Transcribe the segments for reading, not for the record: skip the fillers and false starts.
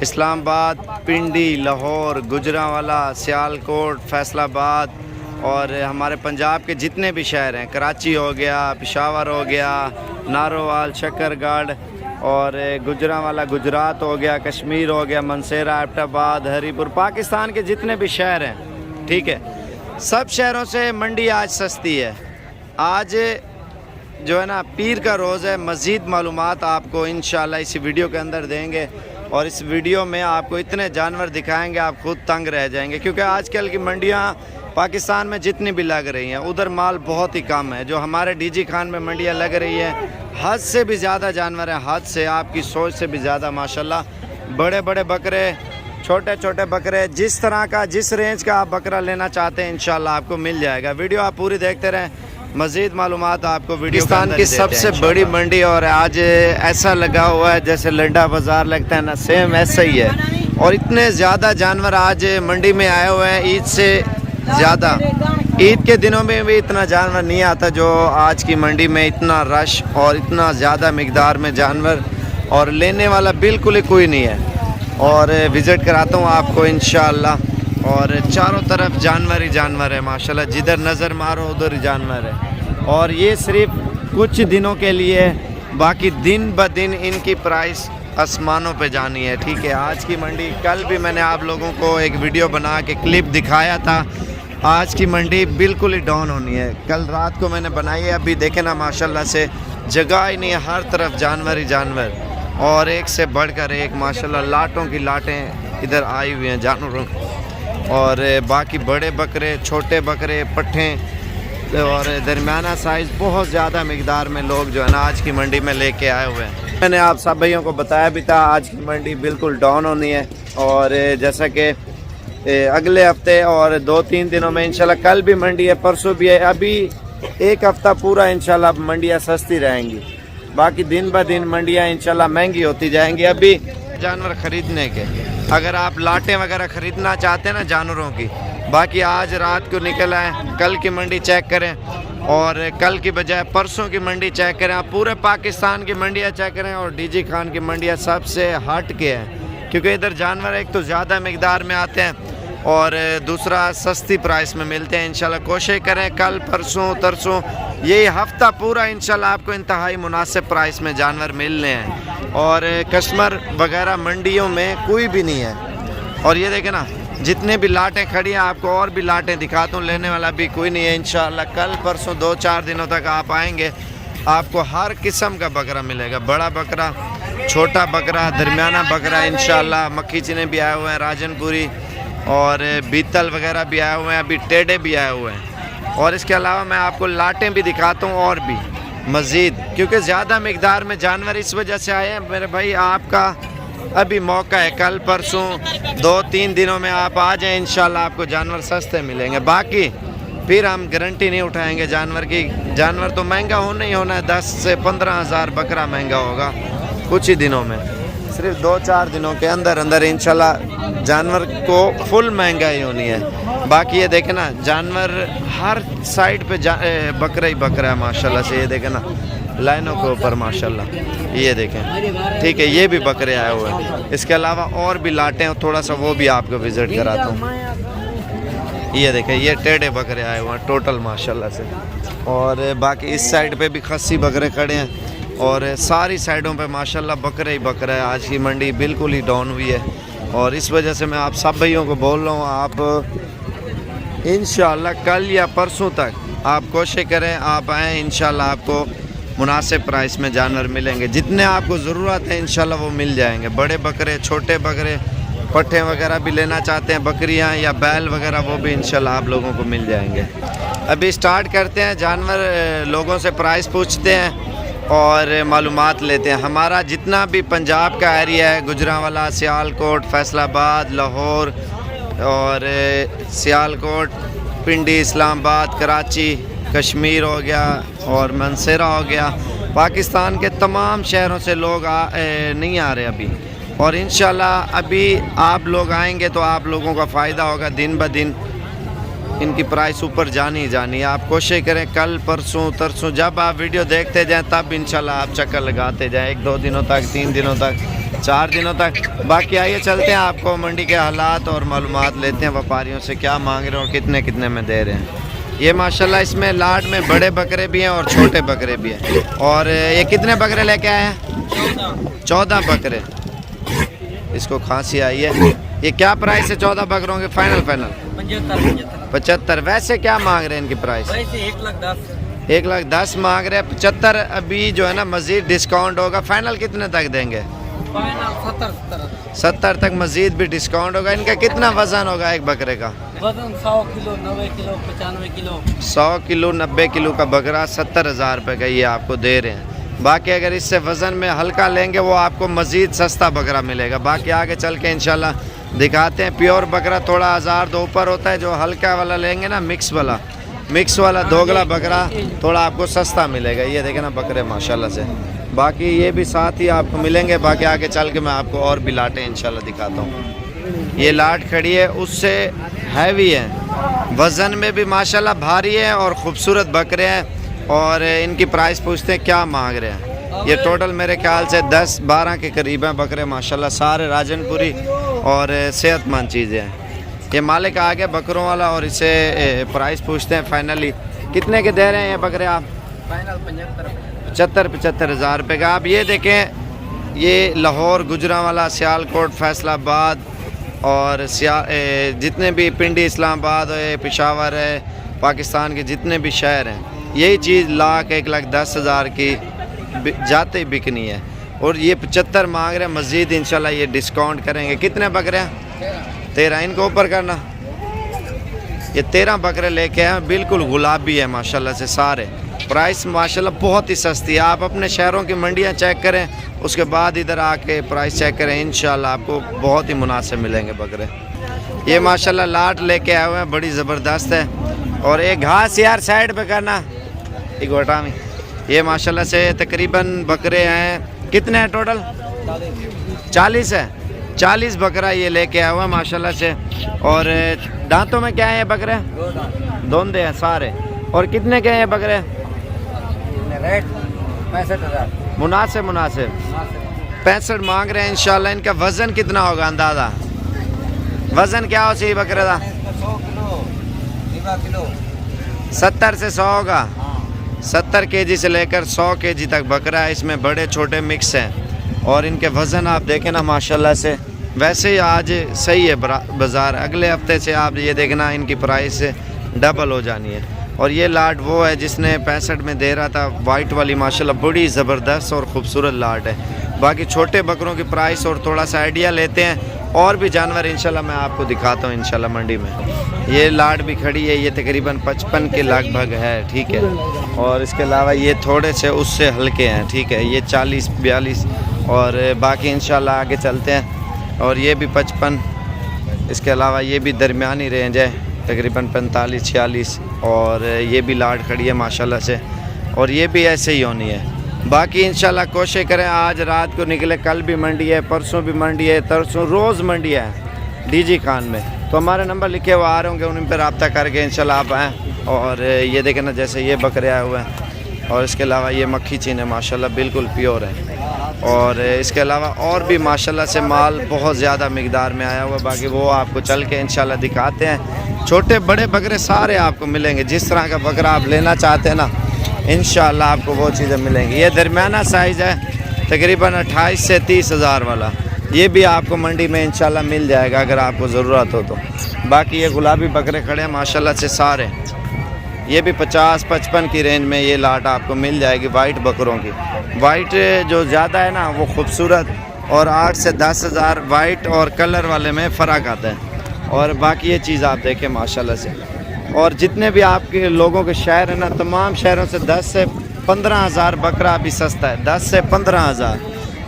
इस्लामाबाद, पिंडी, लाहौर, गुजरांवाला, सियालकोट, फैसलाबाद और हमारे पंजाब के जितने भी शहर हैं, कराची हो गया, पेशावर हो गया, नारोवाल, शक्करगढ़ और गुजरांवाला गुजरात हो गया, कश्मीर हो गया, मनसेरा, एबटाबाद, हरीपुर, पाकिस्तान के जितने भी शहर हैं, ठीक है, सब शहरों से मंडी आज सस्ती है। आज जो है ना पीर का रोज़ है। मज़ीद मालूमात आपको इंशाल्लाह इस वीडियो के अंदर देंगे और इस वीडियो में आपको इतने जानवर दिखाएंगे आप खुद तंग रह जाएंगे, क्योंकि आजकल की मंडियाँ पाकिस्तान में जितनी भी लग रही हैं उधर माल बहुत ही कम है। जो हमारे डीजी खान में मंडियाँ लग रही है हद से भी ज़्यादा जानवर हैं, हद से, आपकी सोच से भी ज़्यादा माशाल्लाह। बड़े बड़े बकरे, छोटे छोटे बकरे, जिस तरह का जिस रेंज का आप बकरा लेना चाहते हैं इंशाल्लाह आपको मिल जाएगा। वीडियो आप पूरी देखते रहें, मज़ीद मालूमात आपको वीडियो पाकिस्तान की सबसे बड़ी मंडी और आज ऐसा लगा हुआ है जैसे लंडा बाज़ार लगता है ना, सेम ऐसा ही है। और इतने ज़्यादा जानवर आज मंडी में आए हुए हैं, ईद से ज़्यादा। ईद के दिनों में भी इतना जानवर नहीं आता जो आज की मंडी में, इतना रश और इतना ज़्यादा मिकदार में जानवर, और लेने वाला बिल्कुल ही कोई नहीं है। और विज़िट कराता हूँ आपको इंशाअल्लाह। और चारों तरफ जानवर ही जानवर है माशाल्लाह, जिधर नज़र मारो उधर ही जानवर है। और ये सिर्फ कुछ दिनों के लिए, बाकी दिन ब दिन इनकी प्राइस आसमानों पे जानी है, ठीक है। आज की मंडी, कल भी मैंने आप लोगों को एक वीडियो बना के क्लिप दिखाया था। आज की मंडी बिल्कुल ही डाउन होनी है। कल रात को मैंने बनाई है, अभी देखे ना माशाल्लाह से जगह ही नहीं है, हर तरफ जानवर ही जानवर और एक से बढ़कर एक माशाल्लाह। लाटों की लाटें इधर आई हुई हैं जानवरों, और बाकी बड़े बकरे, छोटे बकरे, पट्ठें और दरमियाना साइज़ बहुत ज़्यादा मिकदार में लोग जो है ना आज की मंडी में लेके आए हुए हैं। मैंने आप सब भाइयों को बताया भी था आज की मंडी बिल्कुल डाउन होनी है। और जैसा कि अगले हफ्ते और 2-3 दिनों में इंशाल्लाह, कल भी मंडी है, परसों भी है, अभी एक हफ़्ता पूरा इंशाल्लाह मंडियाँ सस्ती रहेंगी। बाकी दिन ब दिन मंडियाँ इंशाल्लाह महंगी होती जाएंगी। अभी जानवर ख़रीदने के, अगर आप लाटें वगैरह ख़रीदना चाहते हैं ना जानवरों की, बाकी आज रात को निकल आए, कल की मंडी चेक करें और कल की बजाय परसों की मंडी चेक करें। आप पूरे पाकिस्तान की मंडियाँ चेक करें और डीजी खान की मंडियाँ सबसे हट के हैं, क्योंकि इधर जानवर एक तो ज़्यादा मिकदार में आते हैं और दूसरा सस्ती प्राइस में मिलते हैं। इंशाल्लाह कोशिश करें कल, परसों, तरसों, यही हफ्ता पूरा इंशाल्लाह आपको इंतहाई मुनासिब प्राइस में जानवर मिलने हैं। और कस्टमर वगैरह मंडियों में कोई भी नहीं है। और ये देखें ना जितने भी लाटें खड़ी हैं, आपको और भी लाटें दिखाता हूँ, लेने वाला भी कोई नहीं है। इंशाल्लाह कल परसों 2-4 दिनों तक आप आएंगे, आपको हर किस्म का बकरा मिलेगा। बड़ा बकरा, छोटा बकरा, दरमियाना बकरा, इंशाल्लाह मक्खी चने भी आए हुए हैं, राजनपुरी और बीतल वगैरह भी आए हुए हैं, अभी टेढ़े भी आए हुए हैं। और इसके अलावा मैं आपको लाटें भी दिखाता हूँ और भी मज़ीद, क्योंकि ज़्यादा मिकदार में जानवर इस वजह से आए हैं मेरे भाई। आपका अभी मौका है, कल परसों 2-3 दिनों में आप आ जाएं, इंशाल्लाह आपको जानवर सस्ते मिलेंगे। बाकी फिर हम गारंटी नहीं उठाएंगे जानवर की। जानवर तो महंगा होना ही होना है, 10 से 15 हज़ार बकरा महंगा होगा कुछ ही दिनों में। सिर्फ 2-4 दिनों के अंदर अंदर इंशाल्लाह जानवर को फुल महंगाई होनी है। बाकी ये देखें ना जानवर हर साइड पे बकरा ही बकरा है माशाल्लाह से। ये देखें ना लाइनों के ऊपर माशाल्लाह, ये देखें, ठीक है, ये भी बकरे आए हुए हैं। इसके अलावा और भी लाटें हैं, थोड़ा सा वो भी आपको विज़िट कराता हूँ। ये देखें, ये टेढ़े बकरे आए हुए हैं टोटल माशाल्लाह से। और बाकी इस साइड पे भी खस्सी बकरे खड़े हैं और सारी साइडों पे माशाल्लाह बकरे ही बकरा है। आज की मंडी बिल्कुल ही डाउन हुई है और इस वजह से मैं आप सब भाइयों को बोल रहा हूँ, आप इंशाल्लाह कल या परसों तक आप कोशिश करें, आप आएँ, इंशाल्लाह आपको मुनासिब प्राइस में जानवर मिलेंगे। जितने आपको ज़रूरत है इंशाल्लाह वो मिल जाएंगे। बड़े बकरे, छोटे बकरे, पट्ठे वगैरह भी लेना चाहते हैं, बकरियां या बैल वगैरह, वो भी इंशाल्लाह आप लोगों को मिल जाएंगे। अभी स्टार्ट करते हैं। जानवर लोगों से प्राइस पूछते हैं और मालूमात लेते हैं। हमारा जितना भी पंजाब का एरिया है, गुजरांवाला, सियालकोट, फैसलाबाद, लाहौर और सियालकोट, पिंडी, इस्लामाबाद, कराची, कश्मीर हो गया और मनसेरा हो गया, पाकिस्तान के तमाम शहरों से लोग नहीं आ रहे अभी। और इंशाल्लाह अभी आप लोग आएंगे तो आप लोगों का फ़ायदा होगा। दिन ब दिन इनकी प्राइस ऊपर जानी जानी है। आप कोशिश करें कल, परसों, तरसों जब आप वीडियो देखते जाएं तब इंशाल्लाह आप चक्कर लगाते जाएं, 1-2 दिनों तक, 3 दिनों तक। 4 दिनों तक। बाकी आइए चलते हैं, आपको मंडी के हालात और मालूमात लेते हैं व्यापारियों से, क्या मांग रहे हैं और कितने कितने में दे रहे हैं। ये माशाल्लाह इसमें लाट में बड़े बकरे भी हैं और छोटे बकरे भी हैं। और ये कितने बकरे लेके आए हैं? 14 बकरे। इसको खांसी आई है। ये क्या प्राइस है 14 बकरों के? फाइनल 75। वैसे क्या मांग रहे हैं इनकी प्राइस? 1,10,000 मांग रहे हैं। 75 अभी जो है ना मजीद डिस्काउंट होगा। फाइनल कितने तक देंगे? 70 तक मजीद भी डिस्काउंट होगा। इनका कितना वजन होगा एक बकरे का? वजन 100 kilo, 90 kilo, 95 kilo. 100 kilo 90 kilo का बकरा 70,000 रुपये का ये आपको दे रहे हैं। बाकी अगर इससे वज़न में हल्का लेंगे वो आपको मज़ीद सस्ता बकरा मिलेगा। बाकी आगे चल के इंशाल्लाह दिखाते हैं। प्योर बकरा थोड़ा 1000 ऊपर होता है। जो हल्का वाला लेंगे ना, मिक्स वाला दोगला बकरा थोड़ा आपको सस्ता मिलेगा। ये देखें ना बकरे माशाल्लाह से। बाकी ये भी साथ ही आपको मिलेंगे। बाकी आगे चल के मैं आपको और भी लाटें इंशाल्लाह दिखाता हूँ। ये लाट खड़ी है, उससे हैवी है, वज़न में भी माशाल्लाह भारी है और ख़ूबसूरत बकरे हैं। और इनकी प्राइस पूछते हैं क्या मांग रहे हैं। ये टोटल मेरे ख्याल से 10-12 के करीब हैं बकरे माशाल्लाह, सारे राजनपुरी और सेहतमंद चीज़ें हैं। ये मालिक आ गया बकरों वाला और इसे प्राइस पूछते हैं फाइनली कितने के दे रहे हैं ये बकरे आप? फाइनल 75 हज़ार रुपये का। आप ये देखें, ये लाहौर, गुजरांवाला, सियालकोट, फैसलाबाद और जितने भी पिंडी, इस्लामाबाद है, पेशावर है, पाकिस्तान के जितने भी शहर हैं, यही चीज़ 1,10,000 की जाते ही बिकनी है। और ये 75 मांग रहे हैं। मज़ीद इंशाल्लाह ये डिस्काउंट करेंगे। कितने बकरे हैं? 13। इनको ऊपर करना। ये 13 बकरे लेके आए, बिल्कुल गुलाबी है माशाल्लाह से सारे। प्राइस माशाल्लाह बहुत ही सस्ती है। आप अपने शहरों की मंडियाँ चेक करें, उसके बाद इधर आके प्राइस चेक करें, इंशाल्लाह आपको बहुत ही मुनासिब मिलेंगे बकरे। ये माशाल्लाह लाट लेके आए हुए हैं, बड़ी ज़बरदस्त है। और एक घास यार साइड पे करना, एक गोटा में। ये माशाल्लाह से तकरीबन बकरे हैं, कितने हैं टोटल? 40 है। 40 बकरा ये लेके आया हुआ माशाल्लाह से। और दांतों में क्या है ये बकरे? दोंदे हैं सारे। और कितने के हैं ये बकरे? रेट 65,000। मुनासिब 65 मांग रहे हैं इंशाल्लाह। इनका वज़न कितना होगा अंदाज़ा? वज़न क्या हो चाहिए बकरे का? 100 किलो। 70 से 100 होगा। 70 केजी से लेकर 100 केजी तक बकरा है। इसमें बड़े छोटे मिक्स हैं। और इनके वज़न आप देखें ना माशाल्लाह से। वैसे ही आज सही है बाज़ार, अगले हफ्ते से आप ये देखना इनकी प्राइस डबल हो जानी है। और ये लाट वो है जिसने 65 में दे रहा था, वाइट वाली माशाल्लाह बड़ी ज़बरदस्त और ख़ूबसूरत लाट है। बाकी छोटे बकरों की प्राइस और थोड़ा सा आइडिया लेते हैं। और भी जानवर इंशाल्लाह मैं आपको दिखाता हूँ इंशाल्लाह मंडी में। ये लाट भी खड़ी है, ये तकरीबन 55 के लगभग है, ठीक है। और इसके अलावा ये थोड़े से उससे हल्के हैं, ठीक है। ये 40-42 और बाकी इंशाल्लाह आगे चलते हैं। और ये भी 55। इसके अलावा ये भी दरमियानी रेंज है, तकरीबन 45-46। और ये भी लाट खड़ी है माशाल्लाह से। और ये भी ऐसे ही होनी है। बाकी इंशाल्लाह कोशिश करें आज रात को निकले। कल भी मंडी है, परसों भी मंडी है, तरसों रोज़ मंडी है डीजी खान में। तो हमारे नंबर लिखे हुए आ रहे होंगे, उन पर रब्ता करके इंशाल्लाह आप आएँ। और ये देखें ना, जैसे ये बकरे आए हुए हैं। और इसके अलावा ये मक्खी चीन है माशाल्लाह, बिल्कुल प्योर है। और इसके अलावा और भी माशाल्लाह से माल बहुत ज़्यादा मिकदार में आया हुआ है। बाकी वो आपको चल के इंशाल्लाह दिखाते हैं। छोटे बड़े बकरे सारे आपको मिलेंगे। जिस तरह का बकरा आप लेना चाहते हैं ना, इंशाल्लाह आपको वो चीज़ें मिलेंगी। ये दरमियाना साइज़ है, तकरीबन 28 से 30 हज़ार वाला। ये भी आपको मंडी में इंशाल्लाह मिल जाएगा अगर आपको ज़रूरत हो तो। बाकी ये गुलाबी बकरे खड़े हैं माशाल्लाह से सारे। ये भी 50-55 की रेंज में ये लाट आपको मिल जाएगी वाइट बकरों की। वाइट जो ज़्यादा है ना वो खूबसूरत, और 8 से 10 हज़ार वाइट और कलर वाले में फ़र्क आता है। और बाकी ये चीज़ आप देखें माशाल्लाह से। और जितने भी आपके लोगों के शहर हैं ना, तमाम शहरों से 10 से 15 हज़ार बकरा अभी सस्ता है, 10 से 15 हज़ार।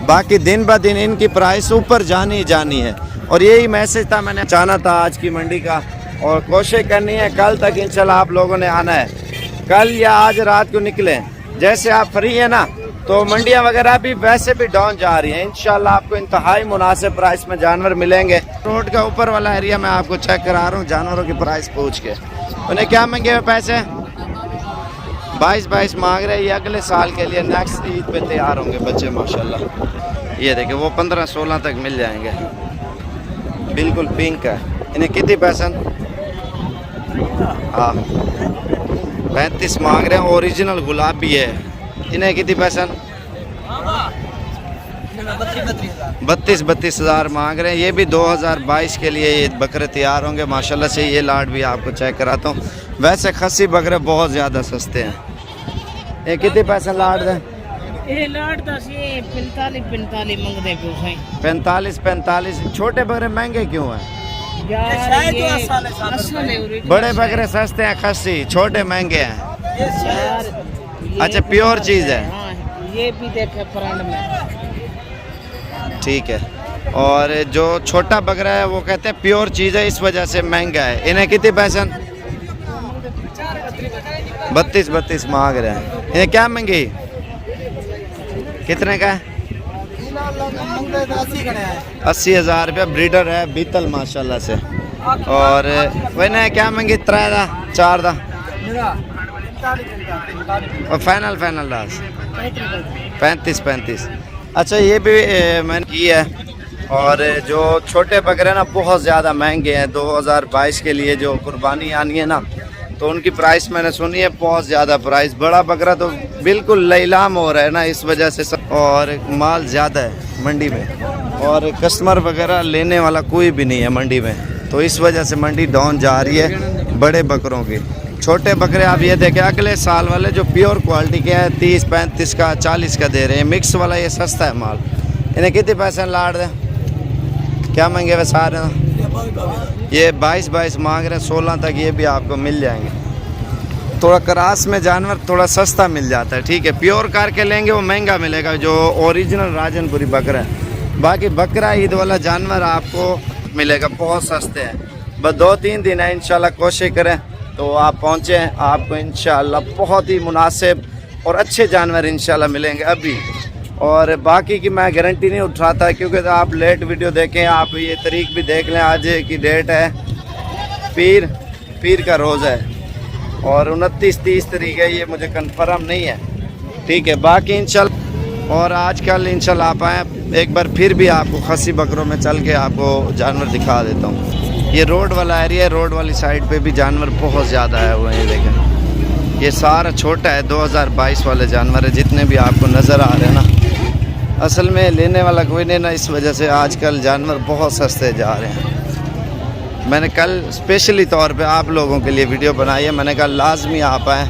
बाकी दिन ब दिन इनकी प्राइस ऊपर जानी है। और यही मैसेज था मैंने चाहना था आज की मंडी का। और कोशिश करनी है कल तक इंशाल्लाह आप लोगों ने आना है। कल या आज रात को निकलें। जैसे आप फ्री है ना, तो मंडियां वगैरह भी वैसे भी डाउन जा रही हैं। इंशाल्लाह आपको इंतहाई मुनासिब प्राइस में जानवर मिलेंगे। रोड का ऊपर वाला एरिया मैं आपको चेक करा रहा हूँ जानवरों की प्राइस पूछ के। उन्हें क्या मांगे हुए पैसे? 22 मांग रहे। ये अगले साल के लिए नेक्स्ट ईद पे तैयार होंगे बच्चे माशाल्लाह। ये देखिए वो 15-16 तक मिल जाएंगे, बिल्कुल पिंक है। इन्हें कितनी पैसा? हाँ 35 मांग रहे हैं, ओरिजिनल गुलाब भी है। इन्हें कितनी पैसा? 32 हज़ार मांग रहे हैं। ये भी 2022 के लिए ये बकरे तैयार होंगे माशाल्लाह से। ये लाट भी आपको चेक कराता हूँ। वैसे खस्सी बकरे बहुत ज़्यादा सस्ते हैं। ये कितने पैसे लाट दें? ये लाट 45 मंगते क्यों सही? 45 छोटे बकरे महंगे क्यों हैं? यार ये असल है, बड़े बकरे सस्ते हैं, खस्सी छोटे महंगे हैं। यार अच्छा प्योर चीज़ है। हाँ ये भी देखे फ्रंट में। ठीक है। और जो छोटा बकरा है वो कहते हैं प्योर चीज़ है, इस वजह से महंगा है। इन्हें कितने पैसे? 32 मांग रहे हैं। इन्हें क्या महंगी? कितने का है? 80 हज़ार रुपया। ब्रीडर है बीतल माशाल्लाह से। और वही क्या महंगी? 3 दा 4 दा और फाइनल लास्ट 35। अच्छा ये भी मैंने की है। और जो छोटे बकरे ना बहुत ज़्यादा महंगे हैं 2022 के लिए, जो कुर्बानी आनी है ना, तो उनकी प्राइस मैंने सुनी है बहुत ज़्यादा प्राइस। बड़ा बकरा तो बिल्कुल लैलाम हो रहा है ना, इस वजह से सब। और माल ज़्यादा है मंडी में और कस्टमर वगैरह लेने वाला कोई भी नहीं है मंडी में, तो इस वजह से मंडी डाउन जा रही है बड़े बकरों की। छोटे बकरे आप ये देखें अगले साल वाले जो प्योर क्वालिटी के हैं 30-35 का 40 का दे रहे हैं। मिक्स वाला ये सस्ता है माल। इन्हें कितने पैसे लाट दें? क्या महंगे वे सारे? ये 22 मांग रहे हैं, 16 तक ये भी आपको मिल जाएंगे। थोड़ा क्रास में जानवर थोड़ा सस्ता मिल जाता है, ठीक है। प्योर करके लेंगे वो महंगा मिलेगा, जो ओरिजिनल राजनपुरी बकरा है। बाकी बकरा ईद वाला जानवर आपको मिलेगा बहुत सस्ते हैं। बस 2-3 दिन है, इंशाल्लाह कोशिश करें तो आप पहुँचे, आपको इंशाल्लाह बहुत ही मुनासिब और अच्छे जानवर इंशाल्लाह मिलेंगे अभी। और बाकी की मैं गारंटी नहीं उठाता क्योंकि तो आप लेट वीडियो देखें, आप ये तारीख भी देख लें। आज की डेट है पीर का रोज़ है और 29-30 तारीख है, ये मुझे कंफर्म नहीं है, ठीक है। बाकी इंशाल्लाह और आजकल इंशाल्लाह आप आएँ एक बार फिर भी आपको खस्सी बकरों में चल के आपको जानवर दिखा देता हूँ। ये रोड वाला एरिया है, रोड वाली साइड पे भी जानवर बहुत ज़्यादा आए हुए हैं। ये देखें ये सारा छोटा है 2022 वाले जानवर है जितने भी आपको नज़र आ रहे हैं ना। असल में लेने वाला कोई नहीं ना, इस वजह से आजकल जानवर बहुत सस्ते जा रहे हैं। मैंने कल स्पेशली तौर पे आप लोगों के लिए वीडियो बनाई है। मैंने कहा लाजमी आप आएँ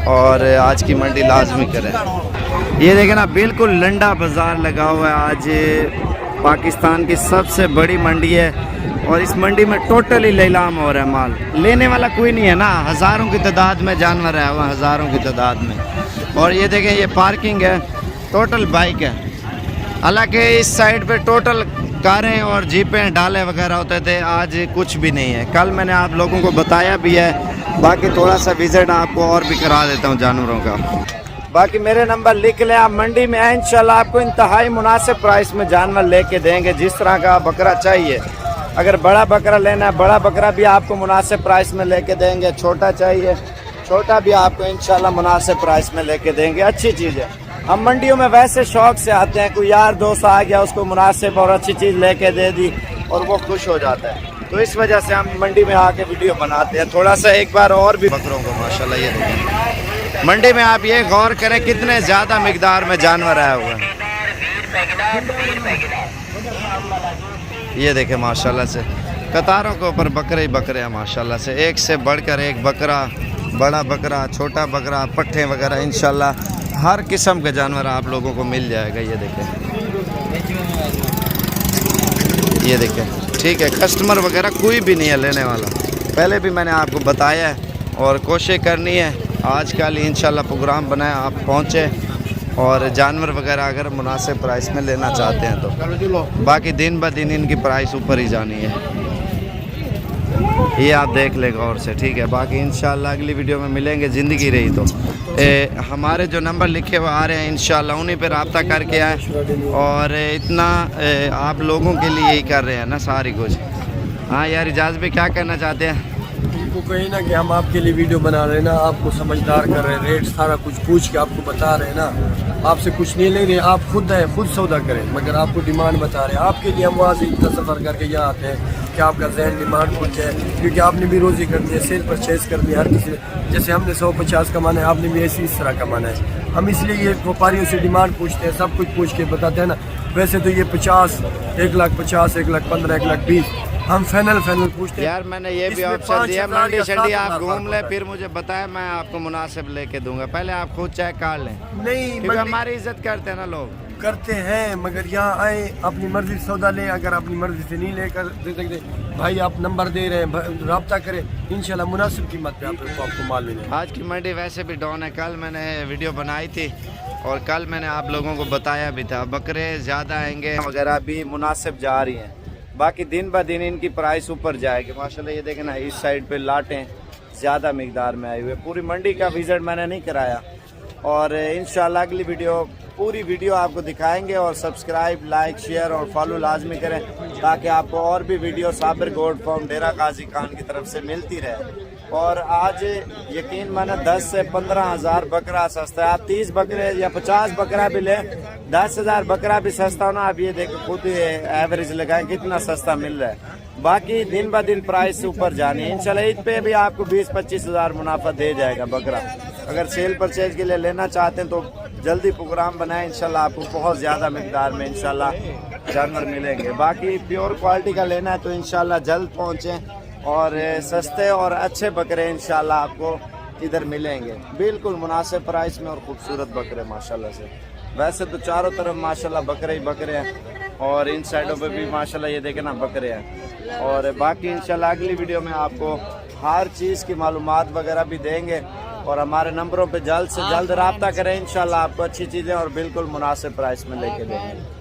और आज की मंडी लाजमी करें। ये देखें ना बिल्कुल लंडा बाज़ार लगा हुआ है। आज पाकिस्तान की सबसे बड़ी मंडी है और इस मंडी में टोटली लीलाम हो रहा है माल। लेने वाला कोई नहीं है ना, हज़ारों की तादाद में जानवर है वहाँ, हज़ारों की तादाद में। और ये देखें ये पार्किंग है, टोटल बाइक है। हालांकि इस साइड पे टोटल कारें और जीपें डाले वगैरह होते थे, आज कुछ भी नहीं है। कल मैंने आप लोगों को बताया भी है, बाकी थोड़ा सा विज़िट आपको और भी करा देता हूँ जानवरों का। बाकी मेरे नंबर लिख लें, आप मंडी में आए इंशाल्लाह आपको इंतहाई मुनासिब प्राइस में जानवर लेके देंगे। जिस तरह का बकरा चाहिए, अगर बड़ा बकरा लेना है बड़ा बकरा भी आपको मुनासिब प्राइस में लेके देंगे, छोटा चाहिए छोटा भी आपको इंशाल्लाह मुनासिब प्राइस में लेके देंगे। अच्छी चीज़ है। हम मंडियों में वैसे शौक से आते हैं, कोई यार दोस्त आ गया उसको मुनासिब और अच्छी चीज़ लेके दे दी और वो खुश हो जाता है, तो इस वजह से हम मंडी में आके वीडियो बनाते हैं। थोड़ा सा एक बार और भी बकरों को माशाल्लाह ये देखें मंडी में, आप ये गौर करें कितने ज़्यादा मिकदार में जानवर आए हुए हैं। ये देखें माशाल्लाह से कतारों के ऊपर बकरे ही बकरे हैं माशाल्लाह से, एक से बढ़कर एक बकरा, बड़ा बकरा, छोटा बकरा, पट्ठे वगैरह इंशाल्लाह हर किस्म के जानवर आप लोगों को मिल जाएगा। ये देखें ये देखें, ठीक है। कस्टमर वगैरह कोई भी नहीं है लेने वाला, पहले भी मैंने आपको बताया है और कोशिश करनी है आज कल इंशाल्लाह प्रोग्राम बनाए, आप पहुँचे और जानवर वगैरह अगर मुनासिब प्राइस में लेना चाहते हैं तो। बाकी दिन ब दिन इनकी प्राइस ऊपर ही जानी है, ये आप देख लें गौर से, ठीक है। बाकी इंशाल्लाह अगली वीडियो में मिलेंगे, ज़िंदगी रही तो। हमारे जो नंबर लिखे हुए आ रहे हैं इंशाल्लाह उन्हीं पर रब्ता करके आए और इतना आप लोगों के लिए ही कर रहे हैं ना सारी कुछ। हाँ यार इजाज़ भी क्या करना चाहते हैं? उनको कहीं ना कि हम आपके लिए वीडियो बना रहे हैं ना, आपको समझदार कर रहे हैं, रेट सारा कुछ पूछ के आपको बता रहे हैं ना, आपसे कुछ नहीं ले रहे, आप खुद हैं, खुद सौदा करें, मगर आपको डिमांड बता रहे हैं। आपके लिए हम वहाँ से इतना सफ़र करके यहाँ आते हैं कि आपका जहन डिमांड पहुँचे, क्योंकि आपने भी रोज़ी करनी है, सेल परचेज करनी है हर किसी। जैसे हमने 150 कमाना है, आपने भी ऐसी इस तरह कमाना है। हम इसलिए ये व्यापारियों से डिमांड पूछते हैं, सब कुछ पूछ के बताते हैं ना। वैसे तो ये 50, 1,50,000, 1,15,000, 1,20,000 हम फाइनल पूछते हैं। यार मैंने ये भी इसमें ऑप्शन दिया, 5,000 मंडी या शंडी आप 7,000 घूम लें, फिर मुझे बताएं, मैं आपको मुनासिब लेके दूंगा। पहले आप खुद चेक कर लें, नहीं क्योंकि हमारी इज्जत करते हैं ना लोग। करते हैं, मगर यहाँ आए अपनी मर्जी से सौदा लें। अगर अपनी मर्जी से नहीं लेकर दे सकते, भाई आप नंबर दे रहे हैं, रब्ता करें, इंशाल्लाह मुनासिब कीमत पे आपको माल मिलेगा। आज की मंडी वैसे भी डाउन है। कल मैंने वीडियो बनाई थी और कल मैंने आप लोगों को बताया भी था, बकरे ज़्यादा आएंगे वगैरह भी मुनासिब जा रही हैं। बाकी दिन ब दिन इनकी प्राइस ऊपर जाएगी। माशाल्लाह ये देखें ना, इस साइड पे लाटें ज़्यादा मिकदार में आए हुए। पूरी मंडी का विज़िट मैंने नहीं कराया और इंशाल्लाह अगली पूरी वीडियो आपको दिखाएंगे। और सब्सक्राइब, लाइक, शेयर और फॉलो लाजमी करें ताकि आपको और भी वीडियो साबिर गोल्ड फार्म डेरा गाजी खान की तरफ से मिलती रहे। और आज यकीन माना 10 से 15 हज़ार बकरा सस्ता है। आप 30 बकरे या 50 बकरा भी लें, 10,000 बकरा भी सस्ता हो ना। आप ये देखें, खुद एवरेज लगाएं कितना सस्ता मिल रहा है। बाकी दिन ब दिन प्राइस ऊपर जानी है। इंशाल्लाह ईद पे भी आपको 20-25 हज़ार मुनाफा दे जाएगा बकरा। अगर सेल परचेज के लिए लेना चाहते हैं तो जल्दी प्रोग्राम बनाएं, इंशाल्लाह आपको बहुत ज़्यादा मिकदार में इंशाल्लाह जानवर मिलेंगे। बाकी प्योर क्वालिटी का लेना है तो इंशाल्लाह जल्द पहुँचें और सस्ते और अच्छे बकरे इंशाल्लाह आपको इधर मिलेंगे, बिल्कुल मुनासिब प्राइस में और खूबसूरत बकरे माशाल्लाह से। वैसे तो चारों तरफ माशाल्लाह बकरे ही बकरे हैं और इन साइडों पे भी माशाल्लाह ये देखें ना बकरे हैं। और बाकी इंशाल्लाह अगली वीडियो में आपको हर चीज़ की मालूमात वगैरह भी देंगे और हमारे नंबरों पे जल्द से जल्द रब्ता करें। इंशाल्लाह आपको अच्छी चीज़ें और बिल्कुल मुनासिब प्राइस में लेके देंगे।